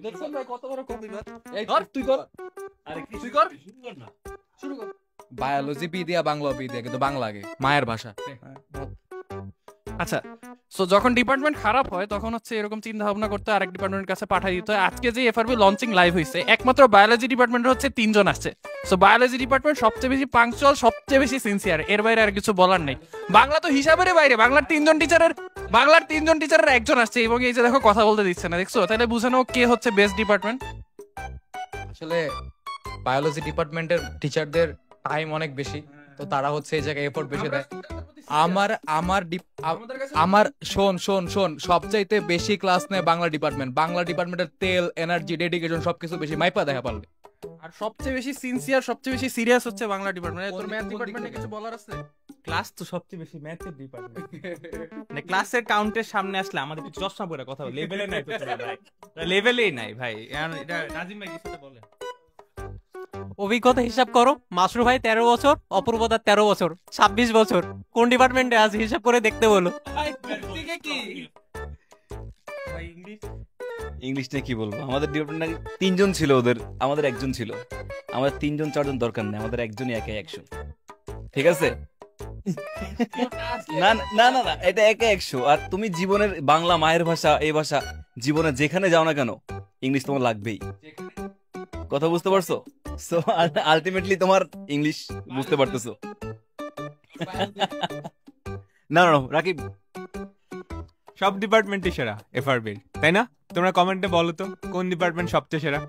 দেখছেন ভাই কত বড় কপিবার। এই ধর তুই কর, আরে তুই কর, শুরু কর না। শুরু কর। বায়োলজি বি দিয়া বাংলা বি দিয়া, কিন্তু বাংলা আগে, মায়ের ভাষা। আচ্ছা, সো যখন ডিপার্টমেন্ট খারাপ হয় তখন হচ্ছে এরকম চিন্তা ভাবনা করতে আরেক ডিপার্টমেন্টের কাছে পাঠাই দিতে হয়। আজকে যে এফআরবি লঞ্চিং লাইভ হয়েছে, একমাত্র বায়োলজি ডিপার্টমেন্টের হচ্ছে 3 জন আসছে। সো বায়োলজি ডিপার্টমেন্ট সবচেয়ে বেশি পাংচুয়াল, সবচেয়ে বেশি সিনসিয়ার, এর বাইরে আর কিছু বলার নেই। বাংলা তো হিসাবের বাইরে, বাংলার 3 জন টিচারের একজন আসছে এবং এই যে দেখো কথা বলতে দিচ্ছে না, দেখছো? তাহলে বুঝানো কে হচ্ছে বেস্ট ডিপার্টমেন্ট। আসলে বায়োলজি ডিপার্টমেন্টের টিচারদের টাইম অনেক বেশি, তো তারা হচ্ছে এই জায়গায় এফোর্ট বেশি দেয়। আমার আমার আমার শোন শোন শোন, সবচাইতে বেশি ক্লাস নেয় বাংলা ডিপার্টমেন্ট। বাংলা ডিপার্টমেন্টের তেল, এনার্জি, ডেডিকেশন সবকিছু বেশি, মাইপা দেখা পারলে। আর সবচেয়ে বেশি সিনসিয়ার, সবচেয়ে বেশি সিরিয়াস হচ্ছে বাংলা ডিপার্টমেন্ট। তোর ম্যাথ ডিপার্টমেন্টে কিছু বলার আছে? ক্লাস তো সবচেয়ে বেশি ম্যাথের ডিপার্টমেন্ট। মানে ক্লাসের কাউন্টের সামনে আসলে আমাদের কিছু চশমা পরে কথা বলে লেভেলে নাই তো ভাই, লেভেলেই নাই ভাই। এটা নাজিম ভাই কিছু বলে। অভিজ্ঞতা হিসাব করো, মাসরু ভাই 13 বছর, অপূর্বদা 13 বছর, 26 বছর। কোন ডিপার্টমেন্টে আছে হিসাব করে দেখতে বলো। ইংলিশ নিয়ে কি বলবো, আমাদের ডিপার্টমেন্টে 3 জন ছিল, ওদের আমাদের একজন ছিল। আমাদের 3 জন 4 জন দরকার নেই, আমাদের একজনই একাই 100। ঠিক আছে? না না না না, এটা একাই 100। আর তুমি জীবনের বাংলা মায়ের ভাষা, এই ভাষা জীবনে যেখানে যাও না কেন, ইংলিশ তোমার লাগবেই। কথা বুঝতে পারছো? সো আলটিমেটলি তোমার ইংলিশ বুঝতে পারতেছো। না না রাকিব, সব ডিপার্টমেন্টই সেরা এফআরবির, তাই না? তোমরা কমেন্টে বলো তো কোন ডিপার্টমেন্ট সবচেয়ে সেরা।